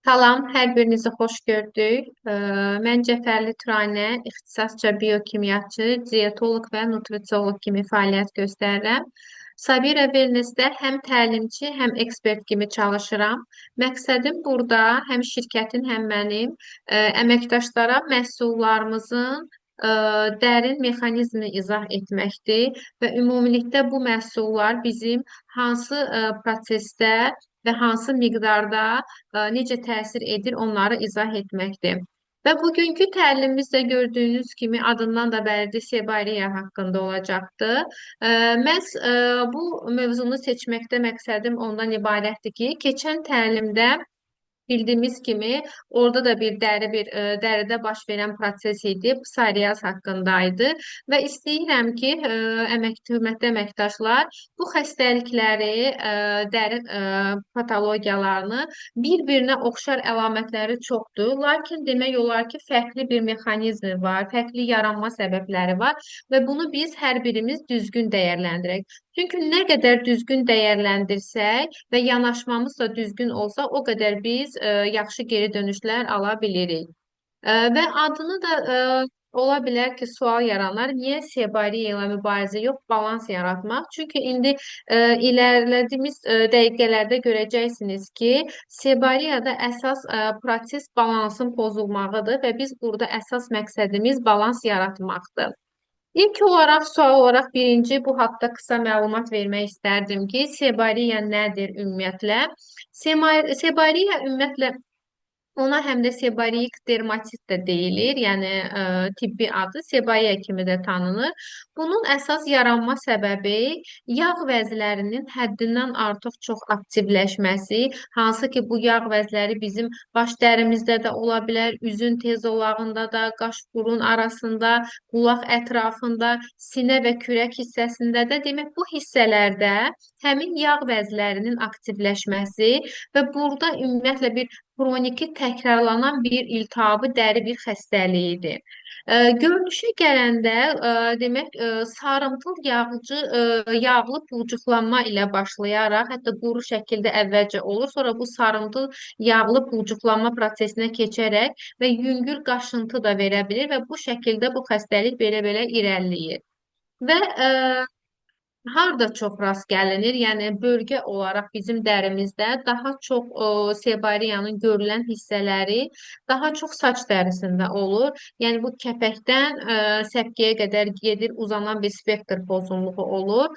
Salam, hər birinizi xoş gördük. Mən Cəfərli Turanə, ixtisasca biokimyaçı, diyetoloq və nutrisioloq kimi fəaliyyət göstərirəm. Sabira Wellness-də həm təlimçi, həm ekspert kimi çalışıram. Məqsədim burada həm şirkətin, həm mənim əməkdaşlara məhsullarımızın ə, dərin mexanizmini izah etməkdir və ümumilikdə bu məhsullar bizim hansı prosesdə və hansı miqdarda necə təsir edir onları izah etməkdir. Və bugünkü təlimimiz də gördüyünüz kimi adından da bəllidir, Sebariya haqqında olacaqdır. Məhz bu mövzunu seçməkdə məqsədim ondan ibarətdir ki, keçən təlimdə bildiyimiz kimi orada da dəridə baş verən proses idi. Psoriaz haqqındaydı və istəyirəm ki, hörmətli əməkdaşlar, bu xəstəlikləri, dəri patologiyalarını bir-birinə oxşar əlamətləri çoxdur, lakin demək olar ki, fərqli bir mexanizmi var, fərqli yaranma səbəbləri var və bunu biz hər birimiz düzgün dəyərləndirək. Çünki nə qədər düzgün dəyərləndirsək və yanaşmamız da düzgün olsa, o qədər biz yaxşı geri dönüşlər ala bilirik. Və adını da ola bilər ki, sual yaranar. Niyə Sebariya ilə mübarizə yox, balans yaratmaq? Çünki indi ilərlədiyimiz dəqiqələrdə görəcəksiniz ki, Sebariyada əsas proses balansın pozulmağıdır və biz burada əsas məqsədimiz balans yaratmaqdır. İlk olaraq, sual olaraq birinci bu haqda qısa məlumat vermək istərdim ki, Sebariya nədir ümumiyyətlə? Sebariya ümumiyyətlə ona həm də seborreik dermatit də deyilir, yəni tibbi adı sebariya kimi də tanınır. Bunun əsas yaranma səbəbi yağ vəzlərinin həddindən artıq çox aktivləşməsi, hansı ki bu yağ vəzləri bizim baş dərimizdə də ola bilər, üzün tez zolağında da, qaş burun arasında, qulaq ətrafında, sinə və kürək hissəsində də demək bu hissələrdə həmin yağ vəzlərinin aktivləşməsi və burada ümumiyyətlə bir xroniki təkrarlanan bir iltihabı dəri bir xəstəliyidir. Görünüşə gələndə demək sarımtıl yağlı pulcuqlanma ilə başlayaraq hətta quru şəkildə əvvəlcə olur, sonra bu sarımtıl yağlı pulcuqlanma prosesinə keçərək və yüngül qaşıntı da verə bilir və bu şəkildə bu xəstəlik belə-belə irəliləyir. Və harda çox rast gəlinir? Yəni bölgə olaraq bizim dərimizdə daha çox sebariyanın görülən hissələri daha çox saç dərisində olur. Yəni bu kəpəkdən səpkiyə qədər gedir, uzanan bir spektr pozğunluğu olur.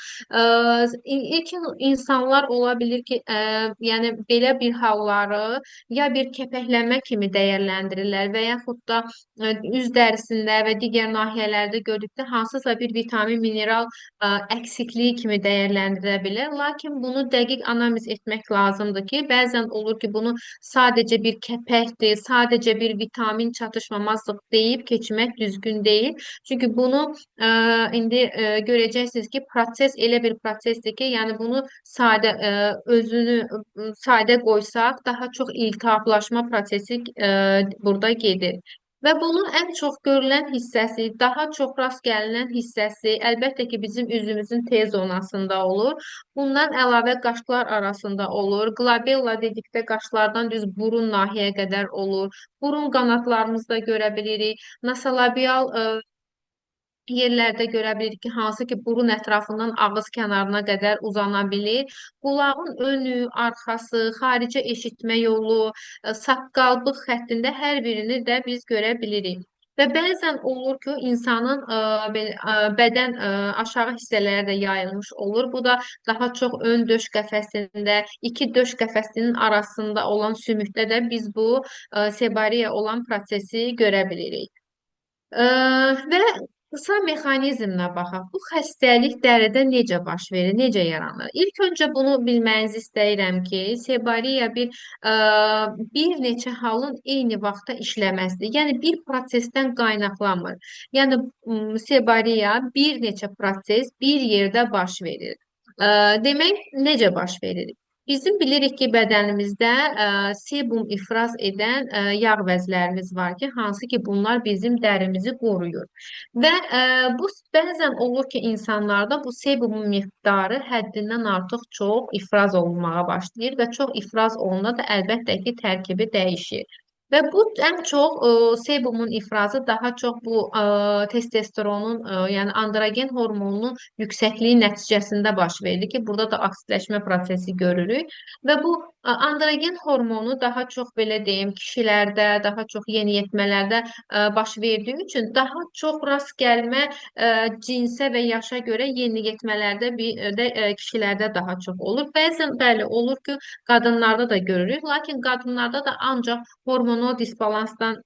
İlk insanlar ola bilir ki, yəni belə bir halları ya bir kəpəklənmə kimi dəyərləndirirlər və yaxud da üz dərisində və digər nahiyələrdə gördükdə hansısa bir vitamin, mineral əksikliyi kimi dəyərləndirilə bilər. Lakin bunu dəqiq analiz etmək lazımdır ki, bəzən olur ki, bunu sadəcə bir kəpəkdir, sadəcə bir vitamin çatışmamazlıq deyib keçmək düzgün deyil. Çünki bunu indi görəcəksiniz ki, proses elə bir prosesdir ki, yəni bunu özünü sadə qoysaq, daha çox iltihaplaşma prosesi burada gedir. Və bunun ən çox görülən hissəsi, daha çox rast gəlinən hissəsi, əlbəttə ki, bizim üzümüzün T zonasında olur. Bundan əlavə qaşlar arasında olur. Glabella dedikdə qaşlardan düz burun nahiyyə qədər olur. Burun qanadlarımızda görə bilirik. Nasolabial yerlərdə görə bilirik ki, hansı ki burun ətrafından ağız kənarına qədər uzana bilir. Qulağın önü, arxası, xaricə eşitmə yolu, saqqal, bığ xəttində hər birini də biz görə bilirik. Və bəzən olur ki, insanın bədən aşağı hissələri də yayılmış olur. Bu da daha çox ön döş qəfəsində, iki döş qəfəsinin arasında olan sümükdə də biz bu sebariya olan prosesi görə bilirik. Və qısa mexanizminə baxaq. Bu xəstəlik dəridə necə baş verir, necə yaranır? İlk öncə bunu bilməyinizi istəyirəm ki, sebariya bir neçə halın eyni vaxtda işləməsidir. Yəni bir prosesdən qaynaqlanmır. Yəni sebariya bir neçə proses bir yerdə baş verir. Demək necə baş verir? Bizim bilirik ki bədənimizdə sebum ifraz edən yağ vəzlərimiz var ki, hansı ki bunlar bizim dərimizi qoruyur. Və bu bəzən olur ki, insanlarda bu sebumun miqdarı həddindən artıq çox ifraz olunmağa başlayır və çox ifraz olunanda da əlbəttə ki, tərkibi dəyişir. Və bu ən çox sebumun ifrazı daha çox bu testosteronun, yəni androgen hormonunun yüksəkliyi nəticəsində baş verir ki, burada da aksidləşmə prosesi görürük və bu androgen hormonu daha çox belə deyim kişilərdə, daha çox yeniyetmələrdə baş verdiyi üçün daha çox rast gəlmə cinsə və yaşa görə yeniyetmələrdə kişilərdə daha çox olur. Bəzən bəli olur ki, qadınlarda da görürük, lakin qadınlarda da ancaq hormonal disbalansdan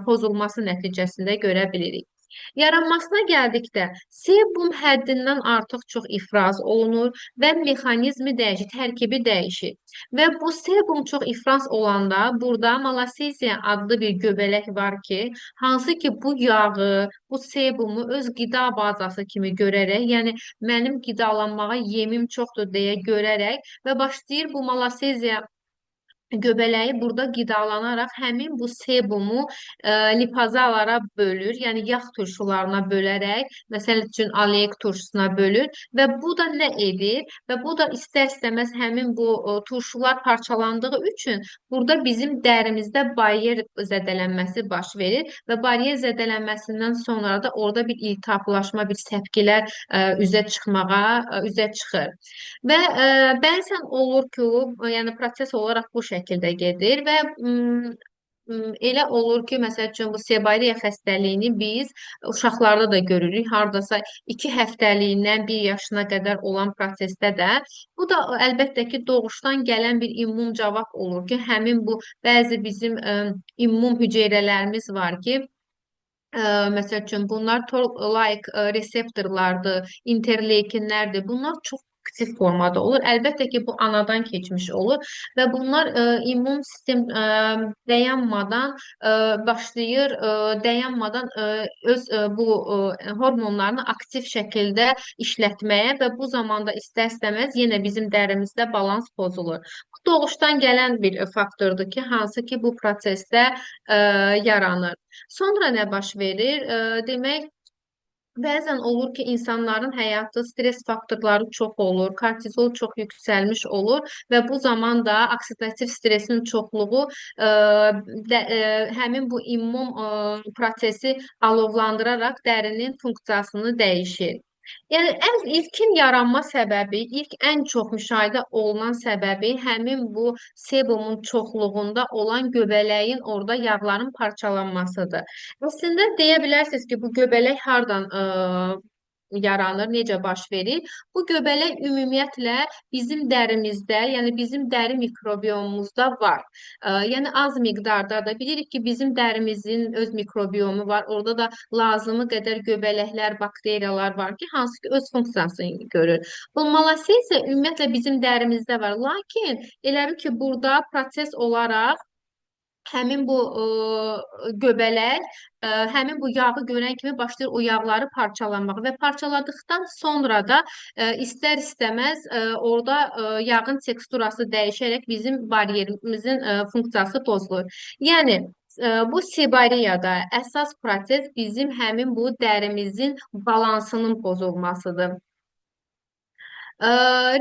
pozulması nəticəsində görə bilirik. Yaranmasına gəldikdə, sebum həddindən artıq çox ifraz olunur və mexanizmi dəyişir, tərkibi dəyişir. Və bu sebum çox ifraz olanda burada malaseziya adlı bir göbələk var ki, hansı ki bu yağı, bu sebumu öz qida bazası kimi görərək, yəni mənim qidalanmağa yemim çoxdur deyə görərək və başlayır bu malaseziya göbələyi burada qidalanaraq həmin bu sebumu lipazalara bölür, yəni yağ turşularına bölərək, məsəl üçün aleyk turşusuna bölür və bu da nə edir? Və bu da istər-istəməz həmin bu turşular parçalandığı üçün burada bizim dərimizdə baryer zədələnməsi baş verir və baryer zədələnməsindən sonra da orada bir iltihaplaşma, bir səpkilər üzə çıxır. Və bəzən olur ki, yəni proses olaraq bu şəkildə gedir və elə olur ki, məsəl üçün bu sebariya xəstəliyini biz uşaqlarda da görürük. Hardasa 2 həftəliyindən 1 yaşına qədər olan prosesdə də bu da əlbəttə ki, doğuşdan gələn bir immun cavab olur ki, həmin bu bəzi bizim immun hüceyrələrimiz var ki, məsəl üçün bunlar toll-like reseptorlardır, interleykinlərdir. Bunlar çox aktiv formada olur. Əlbəttə ki, bu anadan keçmiş olur və bunlar immun sistem dayanmadan başlayır, dayanmadan öz bu hormonlarını aktiv şəkildə işlətməyə və bu zamanda istər-istəməz yenə bizim dərimizdə balans pozulur. Bu doğuşdan gələn bir faktordur ki, hansı ki bu prosesdə yaranır. Sonra nə baş verir? Demək, bəzən olur ki, insanların həyatı stres faktorları çox olur, kortizol çox yüksəlmiş olur və bu zaman da oksidativ stresin çoxluğu həmin bu immun prosesi alovlandıraraq dərinin funksiyasını dəyişir. Yəni ilkin yaranma səbəbi, ilk ən çox müşahidə olunan səbəbi həmin bu sebumun çoxluğunda olan göbələyin orada yağların parçalanmasıdır. Əslində deyə bilərsiniz ki, bu göbələk hardan yaranır, necə baş verir? Bu göbələk ümumiyyətlə bizim dərimizdə, yəni bizim dəri mikrobiomumuzda var. Yəni az miqdarda da bilirik ki, bizim dərimizin öz mikrobiomu var. Orada da lazımı qədər göbələklər, bakteriyalar var ki, hansı ki öz funksiyasını görür. Bu malasia isə ümumiyyətlə bizim dərimizdə var. Lakin elə bil ki, burada proses olaraq həmin bu göbələk həmin bu yağı görən kimi başlayır o yağları parçalamaq və parçaladıktan sonra da istər-istəməz orada yağın teksturası dəyişərək bizim baryerimizin funksiyası pozulur. Yəni bu sibariyada əsas proses bizim həmin bu dərimizin balansının pozulmasıdır.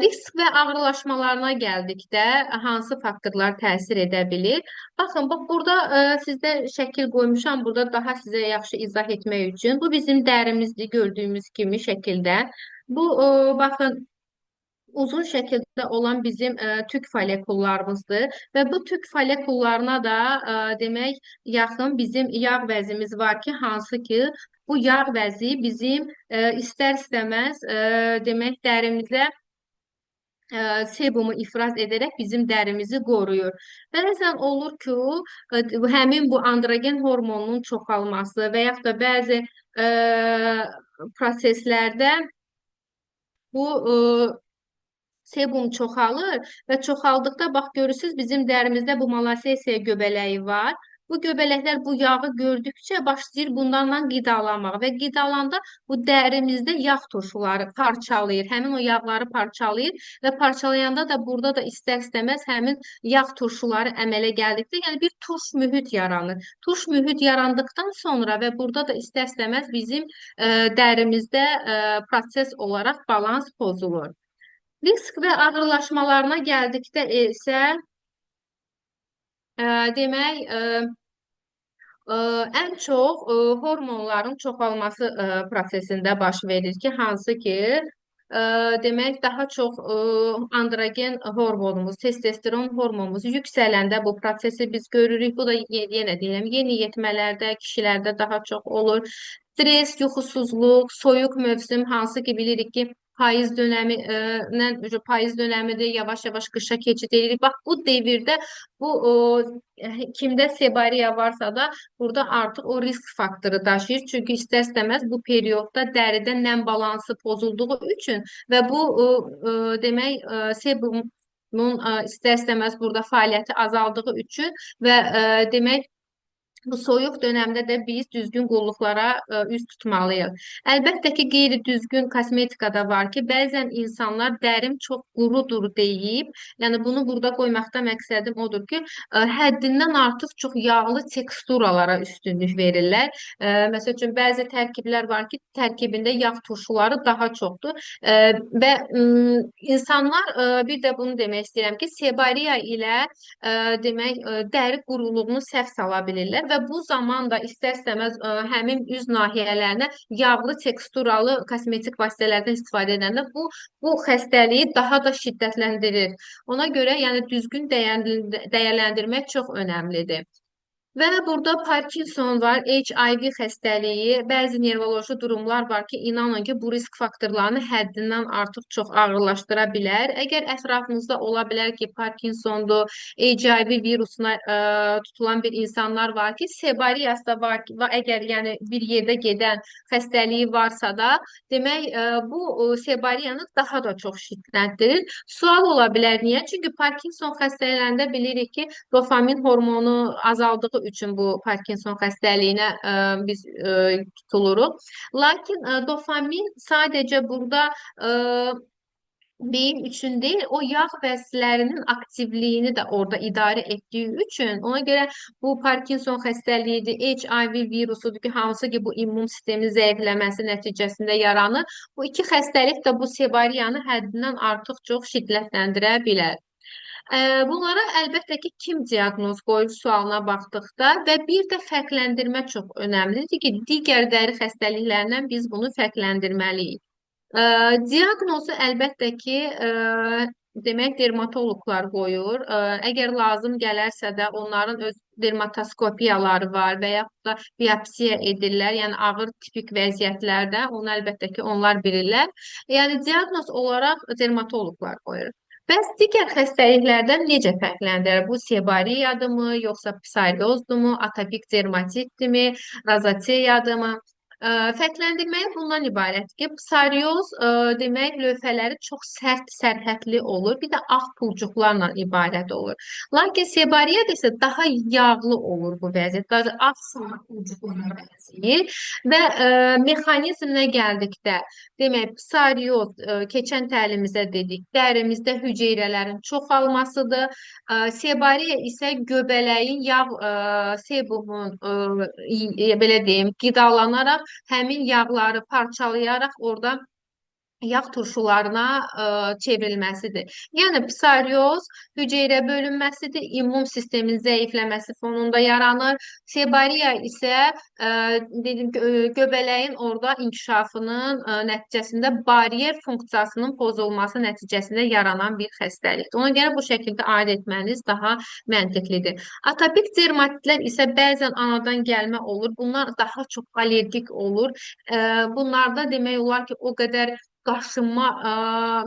Risk və ağırlaşmalarına gəldikdə hansı faktorlar təsir edə bilir? Baxın, bax burada sizdə şəkil qoymuşam, burada daha sizə yaxşı izah etmək üçün. Bu bizim dərimizdir, gördüyümüz kimi şəkildə. Bu baxın uzun şəkildə olan bizim tük follikullarımızdır və bu tük follikullarına da demək yaxın bizim yağ vəzimiz var ki, hansı ki bu yağ vəzi bizim istər-istəməz demək dərimizə sebumu ifraz edərək bizim dərimizi qoruyur. Bəzən olur ki, həmin bu androgen hormonunun çoxalması və yaxud da bəzi proseslərdə bu sebum çoxalır və çoxaldıqda bax görürsüz bizim dərimizdə bu malaseziya göbələyi var. Bu göbələklər bu yağı gördükcə başlayır bunlarla qidalanmağa və qidalanda bu dərimizdə yağ turşuları parçalayır. Həmin o yağları parçalayır və parçalayanda da burada da istər-istəməz həmin yağ turşuları əmələ gəldikdə, yəni bir turş mühit yaranır. Turş mühit yarandıktan sonra və burada da istər-istəməz bizim dərimizdə proses olaraq balans pozulur. Risk və ağırlaşmalarına gəldikdə isə demək ə, ən çox hormonların çoxalması prosesində baş verir ki, hansı ki, demək daha çox androgen hormonumuz, testosteron hormonumuz yüksələndə bu prosesi biz görürük. Bu da yenə deyirəm, yeniyetmələrdə, kişilərdə daha çox olur. Stres, yuxusuzluq, soyuq mövsüm, hansı ki bilirik ki payız dönəmi, payız dönəmidir, yavaş-yavaş qışa keçid edirik. Bax bu devirdə bu kimdə sebariya varsa da burada artıq o risk faktoru daşıyır. Çünki istər-istəməz bu periodda dəridə nəm balansı pozulduğu üçün və bu demək sebumun istər-istəməz burada fəaliyyəti azaldığı üçün və demək bu soyuq dövrdə də biz düzgün qulluqlara üz tutmalıyıq. Əlbəttə ki, qeyri-düzgün kosmetika da var ki, bəzən insanlar dərim çox qurudur deyib, yəni bunu burada qoymaqda məqsədim odur ki, həddindən artıq çox yağlı teksturalara üstünlük verirlər. Məsəl üçün, bəzi tərkiblər var ki, tərkibində yağ turşuları daha çoxdur və insanlar bir də bunu demək istəyirəm ki, sebariya ilə demək dəri quruluğunu səhv sala bilirlər və bu zaman da istər-istəməz həmin üz nahiyələrinə yağlı teksturalı kosmetik vasitələrdən istifadə edəndə bu xəstəliyi daha da şiddətləndirir. Ona görə yəni düzgün dəyərləndirmək çox önəmlidir. Və burada Parkinson var, HIV xəstəliyi, bəzi nevroloji durumlar var ki, inanın ki, bu risk faktorlarını həddindən artıq çox ağırlaşdıra bilər. Əgər ətrafınızda ola bilər ki, Parkinsondur, HIV virusuna tutulan bir insanlar var ki, sebariyası da var ki, əgər yəni bir yerdə gedən xəstəliyi varsa da, demək bu sebariyanı daha da çox şiddətləndirir. Sual ola bilər, niyə? Çünki Parkinson xəstəliklərində bilirik ki, dopamin hormonu azaldığı üçün bu Parkinson xəstəliyinə biz tutuluruq. Lakin dopamin sadəcə burada beyin üçün deyil, o yağ vəzlərinin aktivliyini də orada idarə etdiyi üçün, ona görə bu Parkinson xəstəliyidir, HIV virusudur ki, hansı ki bu immun sistemin zəifləməsi nəticəsində yaranır. Bu iki xəstəlik də bu sebariyanı həddindən artıq çox şiddətləndirə bilər. Bunlara əlbəttə ki, kim diaqnoz qoyur sualına baxdıqda və bir də fərqləndirmə çox önəmlidir ki, digər dəri xəstəliklərindən biz bunu fərqləndirməliyik. Diaqnozu əlbəttə ki, demək dermatoloqlar qoyur. Əgər lazım gələrsə də onların öz dermatoskopiyaları var və yaxud da biopsiya edirlər. Yəni ağır tipik vəziyyətlərdə onu əlbəttə ki, onlar bilirlər. Yəni diaqnoz olaraq dermatoloqlar qoyur. Bəs digər xəstəliklərdən necə fərqləndirir? Bu sebariyadır, yoxsa psoriazdırmı, atopik dermatitdirmi, rozateyadır? Fərqləndirməyi bundan ibarətdir ki, psoriyoz demək lövhələri çox sərt, sərhədli olur. Bir də ağ pulcuqlarla ibarət olur. Lakin sebariya isə daha yağlı olur bu vəziyyət. Daha ağ sarı pulcuqlara bənzəyir və mexanizminə gəldikdə, demək psoriyoz keçən təlimizdə dedik, dərimizdə hüceyrələrin çoxalmasıdır. Sebariya isə göbələyin yağ sebumun belə deyim, qidalanaraq həmin yağları parçalayaraq orada yağ turşularına çevrilməsidir. Yəni psoriyoz hüceyrə bölünməsidir, immun sistemin zəifləməsi fonunda yaranır. Sebariya isə dedim ki, göbələyin orada inkişafının nəticəsində baryer funksiyasının pozulması nəticəsində yaranan bir xəstəlikdir. Ona görə bu şəkildə ayırd etməniz daha məntiqlidir. Atopik dermatitlər isə bəzən anadan gəlmə olur. Bunlar daha çox allergik olur. Bunlarda demək olar ki, o qədər qaşınma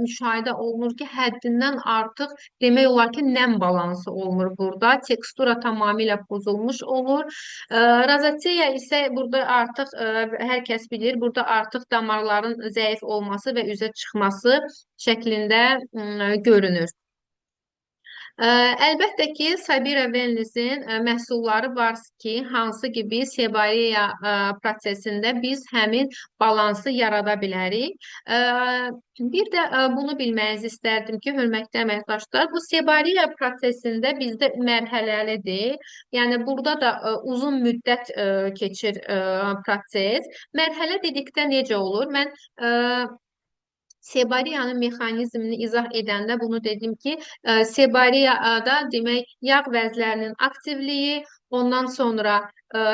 müşahidə olunur ki, həddindən artıq demək olar ki, nəm balansı olmur burada. Tekstura tamamilə pozulmuş olur. Rozateya isə burada artıq hər kəs bilir, burada artıq damarların zəif olması və üzə çıxması şəklində görünür. Əlbəttə ki, Sabira Wellness-in məhsulları var ki, hansı ki biz Sebariya prosesində biz həmin balansı yarada bilərik. Ə, Bir də bunu bilməyinizi istərdim ki, hörmətli əməkdaşlar, bu Sebariya prosesində bizdə mərhələlidir. Yəni burada da uzun müddət keçir proses. Mərhələ dedikdə necə olur? Mən Sebariyanın mexanizmini izah edəndə bunu dedim ki, Sebariyada demək yağ vəzlərinin aktivliyi, ondan sonra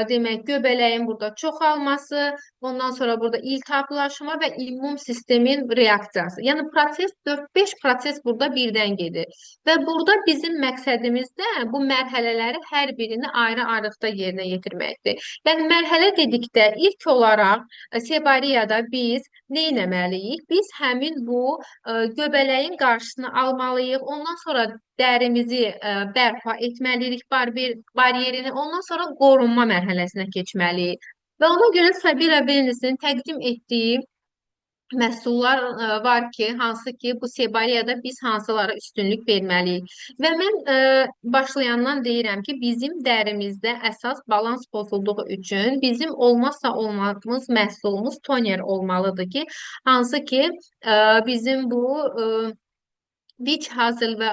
demək göbələyin burada çoxalması, ondan sonra burada iltihaplaşma və immun sistemin reaksiyası. Yəni proses 4-5 proses burada birdən gedir. Və burada bizim məqsədimiz də bu mərhələləri hər birini ayrı-ayrılıqda yerinə yetirməkdir. Yəni mərhələ dedikdə ilk olaraq Sebariyada biz nə etməliyik? Biz həmin bu göbələyin qarşısını almalıyıq. Ondan sonra dərimizi bərpa etməliyik, baryerini. Ondan sonra qorunma mərhələsinə keçməliyik. Və ona görə Sabira Wellness-in təqdim etdiyi məhsullar var ki, hansı ki bu Sebariyada biz hansılara üstünlük verməliyik. Və mən başlayandan deyirəm ki, bizim dərimizdə əsas balans pozulduğu üçün bizim olmazsa olmazımız məhsulumuz toner olmalıdır ki, hansı ki bizim bu Beach Hazel və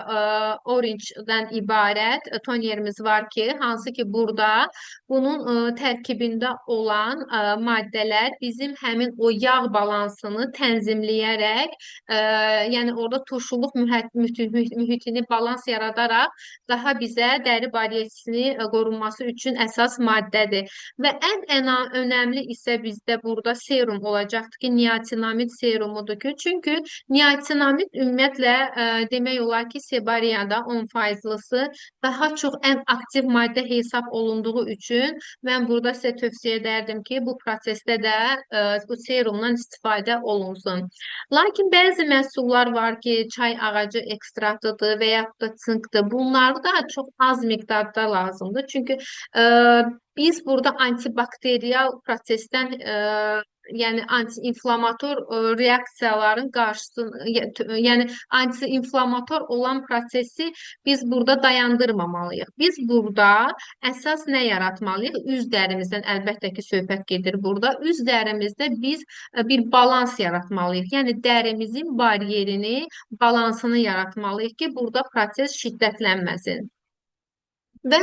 Orange-dən ibarət tonerimiz var ki, hansı ki burada bunun tərkibində olan maddələr bizim həmin o yağ balansını tənzimləyərək, yəni orada turşuluq mühitini balans yaradaraq daha bizə dəri bariyesini qorunması üçün əsas maddədir. Və ən önəmli isə bizdə burada serum olacaqdır ki, niatinamid serumudur ki, çünki niatinamid ümumiyyətlə demək olar ki, Sebariyada 10%-lısı daha çox ən aktiv maddə hesab olunduğu üçün mən burada sizə tövsiyə edərdim ki, bu prosesdə də bu serumdan istifadə olunsun. Lakin bəzi məhsullar var ki, çay ağacı ekstraktıdır və yaxud da sinkdir. Bunlar da çox az miqdarda lazımdır. Çünki biz burada antibakteriyal prosesdən yəni antiinflamator reaksiyaların qarşısını, yəni antiinflamator olan prosesi biz burada dayandırmamalıyıq. Biz burada əsas nə yaratmalıyıq? Üz dərimizdən əlbəttə ki, söhbət gedir burada. Üz dərimizdə biz bir balans yaratmalıyıq. Yəni dərimizin baryerini, balansını yaratmalıyıq ki, burada proses şiddətlənməsin. Və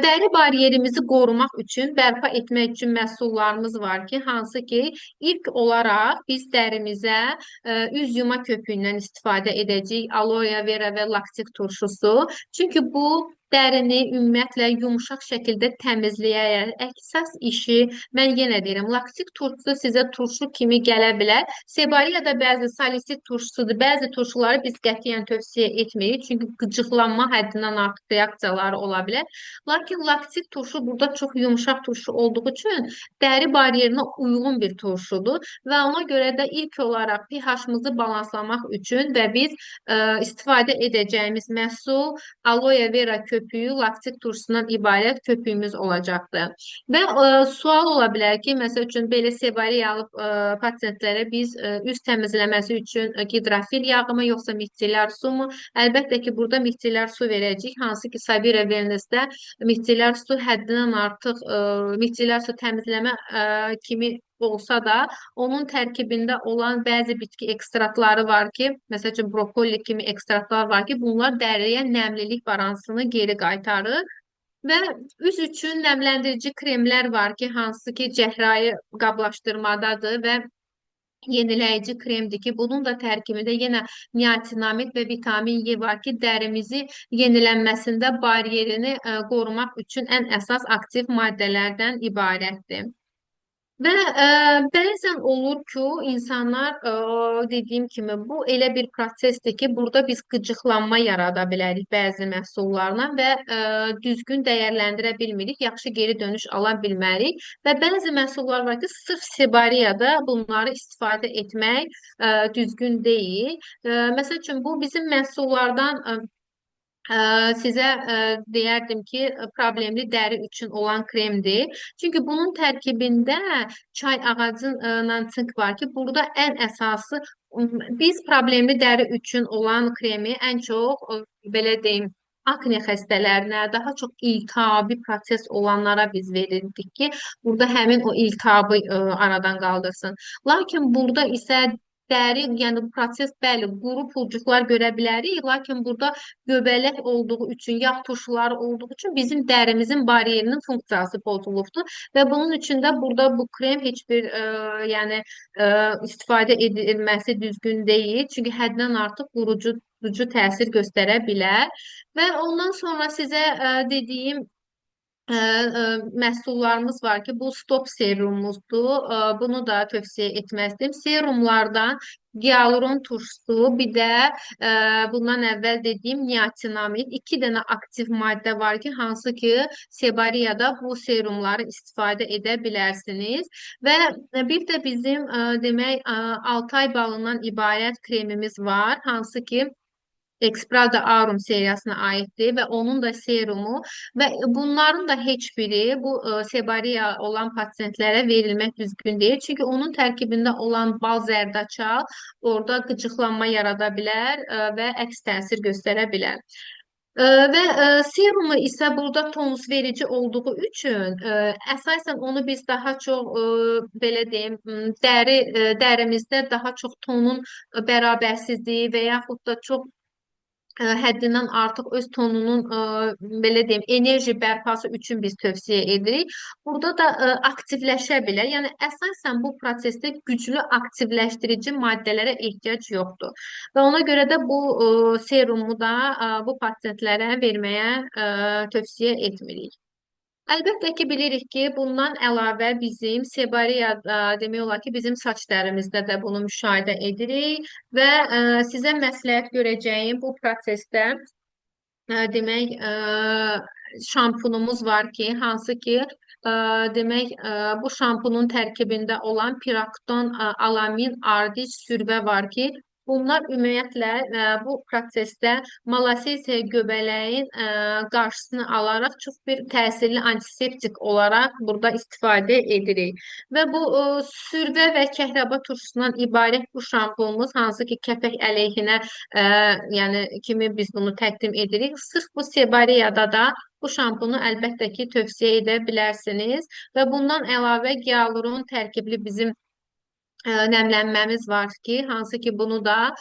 dəri bariyerimizi qorumaq üçün, bərpa etmək üçün məhsullarımız var ki, hansı ki, ilk olaraq biz dərimizə üz yuma köpüyündən istifadə edəcəyik, aloe vera və laktik turşusu. Çünki bu dərini ümumiyyətlə yumşaq şəkildə təmizləyər. Əsas işi mən yenə deyirəm, laktik turşusu sizə turşu kimi gələ bilər. Sebariyada bəzi salisit turşusudur. Bəzi turşuları biz qətiyyən tövsiyə etmirik. Çünki qıcıqlanma həddindən artıq reaksiyaları ola bilər. Lakin laktik turşu burada çox yumşaq turşu olduğu üçün dəri bariyerinə uyğun bir turşudur və ona görə də ilk olaraq pH-mızı balanslamaq üçün və biz istifadə edəcəyimiz məhsul aloe vera köpüyü, laktik turşusundan ibarət köpüyümüz olacaqdır. Və sual ola bilər ki, məsəl üçün belə sevariyalı pasientlərə biz üz təmizləməsi üçün gidrofil yağımı yoxsa mixcellər su mu? Əlbəttə ki, burada mixcellər su verəcəyik, hansı ki, Sabira Wellness-də mixcellər su həddindən artıq mixcellər su təmizləmə kimi olsa da, onun tərkibində olan bəzi bitki ekstraktları var ki, məsəl üçün brokoli kimi ekstraktlar var ki, bunlar dəriyə nəmlilik balansını geri qaytarır. Və üz üçün nəmləndirici kremlər var ki, hansı ki, cəhrayı qablaşdırmadadır və yeniləyici kremdir ki, bunun da tərkibində yenə niatinamid və vitamin E var ki, dərimizi yenilənməsində bariyerini qorumaq üçün ən əsas aktiv maddələrdən ibarətdir. Və bəzən olur ki, insanlar dediyim kimi bu elə bir prosesdir ki, burada biz qıcıqlanma yarada bilərik bəzi məhsullarla və düzgün dəyərləndirə bilmirik, yaxşı geri dönüş ala bilmərik və bəzi məhsullar var ki, sırf sebariyada bunları istifadə etmək düzgün deyil. Məsəl üçün bu bizim məhsullardan sizə deyərdim ki, problemli dəri üçün olan kremdir. Çünki bunun tərkibində çay ağacından çink var ki, burada ən əsası biz problemli dəri üçün olan kremi ən çox belə deyim akne xəstələrinə, daha çox iltihabi proses olanlara biz verirdik ki, burada həmin o iltihabı aradan qaldırsın. Lakin burada isə dəri, yəni bu proses bəli, quru pulcuqlar görə bilərik, lakin burada göbələk olduğu üçün, yağ turşuları olduğu üçün bizim dərimizin bariyerinin funksiyası pozulubdur və bunun üçün də burada bu krem heç bir yəni istifadə edilməsi düzgün deyil. Çünki həddən artıq qurucu təsir göstərə bilər. Və ondan sonra sizə dediyim məhsullarımız var ki, bu stop serumumuzdur. Bunu da tövsiyə etməzdim. Serumlardan gialuron turşusu, bir də bundan əvvəl dediyim niacinamid, iki dənə aktiv maddə var ki, hansı ki, sebariyada bu serumları istifadə edə bilərsiniz. Və bir də bizim demək 6 ay balından ibarət kremimiz var, hansı ki, Exprada Aurum seriyasına aiddir və onun da serumu və bunların da heç biri bu sebariya olan pasientlərə verilmək düzgün deyil. Çünki onun tərkibində olan bal zərdaçal orada qıcıqlanma yarada bilər və əks təsir göstərə bilər. Və serumu isə burada tonus verici olduğu üçün əsasən onu biz daha çox belə deyim dərimizdə daha çox tonun bərabərsizliyi və yaxud da çox həddindən artıq öz tonunun belə deyim enerji bərpası üçün biz tövsiyə edirik. Burada da aktivləşə bilər. Yəni əsasən bu prosesdə güclü aktivləşdirici maddələrə ehtiyac yoxdur. Və ona görə də bu serumu da bu pasientlərə verməyə tövsiyə etmirik. Əlbəttə ki, bilirik ki, bundan əlavə bizim sebariya demək olar ki, bizim saç dərimizdə də bunu müşahidə edirik və sizə məsləhət görəcəyim bu prosesdə demək şampunumuz var ki, hansı ki demək bu şampunun tərkibində olan pirakton, alamin, ardiç, sürvə var ki, bunlar ümumiyyətlə bu prosesdə malasesiya göbələyin qarşısını alaraq çox bir təsirli antiseptik olaraq burada istifadə edirik. Və bu sürvə və kəhrəba turşusundan ibarət bu şampunumuz hansı ki kəpək əleyhinə yəni kimi biz bunu təqdim edirik. Sırf bu sebariyada da bu şampunu əlbəttə ki tövsiyə edə bilərsiniz və bundan əlavə gialuron tərkibli bizim nəmlənməmiz var ki, hansı ki bunu da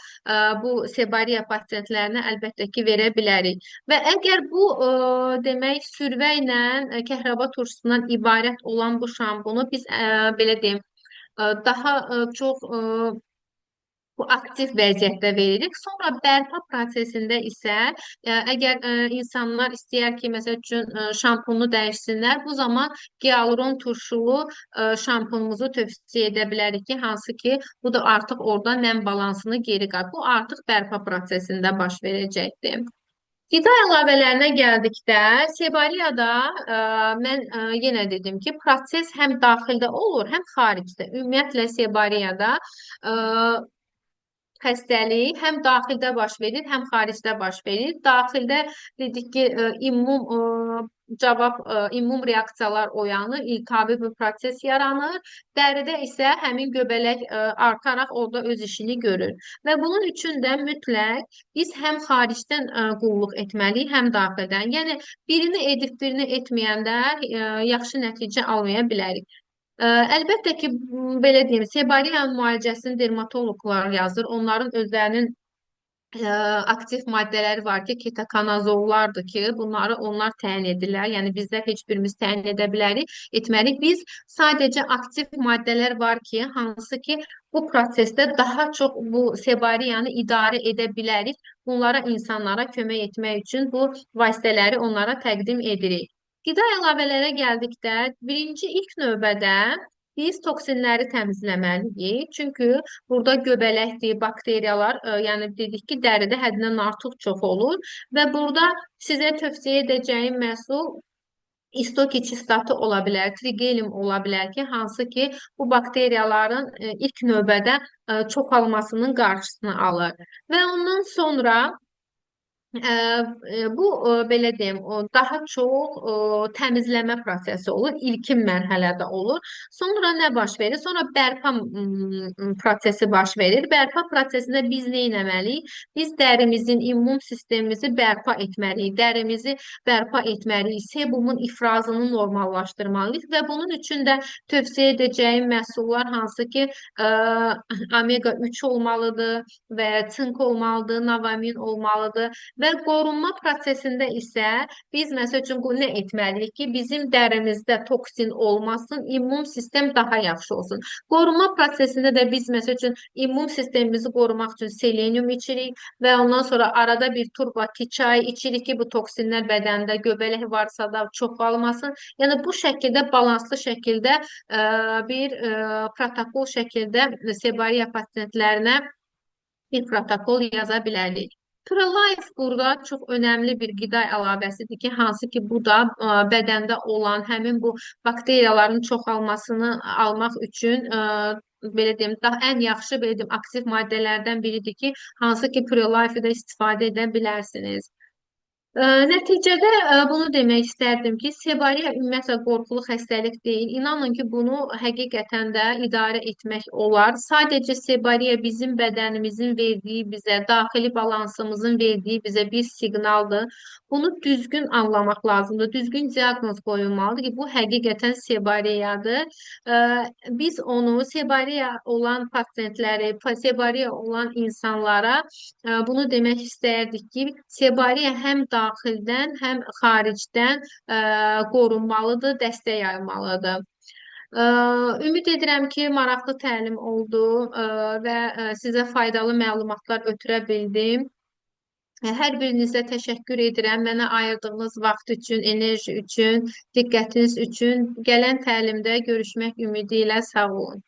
bu sebariya pasientlərinə əlbəttə ki verə bilərik. Və əgər bu demək sürvə ilə kəhrəba turşusundan ibarət olan bu şampunu biz belə deyim daha çox bu aktiv vəziyyətdə veririk. Sonra bərpa prosesində isə əgər insanlar istəyər ki, məsəl üçün şampunu dəyişsinlər, bu zaman gialuron turşulu şampunumuzu tövsiyə edə bilərik ki, hansı ki, bu da artıq orada nəm balansını geri qayıdır. Bu artıq bərpa prosesində baş verəcəkdir. Qida əlavələrinə gəldikdə, sebariyada mən yenə dedim ki, proses həm daxildə olur, həm xaricdə. Ümumiyyətlə sebariyada xəstəlik həm daxildə baş verir, həm xaricdə baş verir. Daxildə dedik ki, immun reaksiyalar oyanır, iltihabi bir proses yaranır. Dəridə isə həmin göbələk artaraq orada öz işini görür. Və bunun üçün də mütləq biz həm xaricdən qulluq etməliyik, həm daxildən. Yəni birini edib, birini etməyəndə yaxşı nəticə almaya bilərik. Əlbəttə ki, belə deyim, sebariya müalicəsini dermatoloqlar yazır. Onların özlərinin aktiv maddələri var ki, ketokonazollardır ki, bunları onlar təyin edirlər. Yəni bizlər heç birimiz təyin edə bilərik, etməliyik. Biz sadəcə aktiv maddələr var ki, hansı ki bu prosesdə daha çox bu sebariyanı idarə edə bilərik. Bunlara insanlara kömək etmək üçün bu vasitələri onlara təqdim edirik. Qida əlavələrə gəldikdə, birinci ilk növbədə biz toksinləri təmizləməliyik. Çünki burada göbələkdir, bakteriyalar, yəni dedik ki, dəridə həddindən artıq çox olur və burada sizə tövsiyə edəcəyim məhsul istokiçistatı ola bilər, trigelium ola bilər ki, hansı ki bu bakteriyaların ilk növbədə çoxalmasının qarşısını alır. Və ondan sonra Bu belə deyim, daha çox təmizləmə prosesi olur. İlkin mərhələdə olur. Sonra nə baş verir? Sonra bərpa prosesi baş verir. Bərpa prosesində biz nə etməliyik? Biz dərimizin immun sistemimizi bərpa etməliyik. Dərimizi bərpa etməliyik. Sebumun ifrazını normallaşdırmalıyıq və bunun üçün də tövsiyə edəcəyim məhsullar hansı ki, ə, omega 3 olmalıdır və çink olmalıdır, navamin olmalıdır. Və qorunma prosesində isə biz məsəl üçün bu nə etməliyik ki, bizim dərimizdə toksin olmasın, immun sistem daha yaxşı olsun. Qorunma prosesində də biz məsəl üçün immun sistemimizi qorumaq üçün selenium içirik və ondan sonra arada bir turba çay içirik ki, bu toksinlər bədəndə göbələk varsa da çoxalmasın. Yəni bu şəkildə balanslı şəkildə bir protokol şəkildə Sebariya pasientlərinə bir protokol yaza bilərik. Purelife burada çox önəmli bir qida əlavəsidir ki, hansı ki bu da bədəndə olan həmin bu bakteriyaların çoxalmasını almaq üçün belə deyim, daha ən yaxşı belə deyim, aktiv maddələrdən biridir ki, hansı ki Purelife-də istifadə edə bilərsiniz. Nəticədə bunu demək istərdim ki, sebariya ümumiyyətlə qorxulu xəstəlik deyil. İnanın ki, bunu həqiqətən də idarə etmək olar. Sadəcə sebariya bizim bədənimizin verdiyi bizə, daxili balansımızın verdiyi bizə bir siqnaldır. Bunu düzgün anlamaq lazımdır. Düzgün diaqnoz qoyulmalıdır ki, bu həqiqətən sebariyadır. Biz onu sebariya olan pasientləri, sebariya olan insanlara bunu demək istərdik ki, sebariya həm daxildən, həm xaricdən qorunmalıdır, dəstək yayılmalıdır. Ə, Ümid edirəm ki, maraqlı təlim oldu və sizə faydalı məlumatlar ötürə bildim. Hər birinizə təşəkkür edirəm. Mənə ayırdığınız vaxt üçün, enerji üçün, diqqətiniz üçün. Gələn təlimdə görüşmək ümidi ilə sağ olun.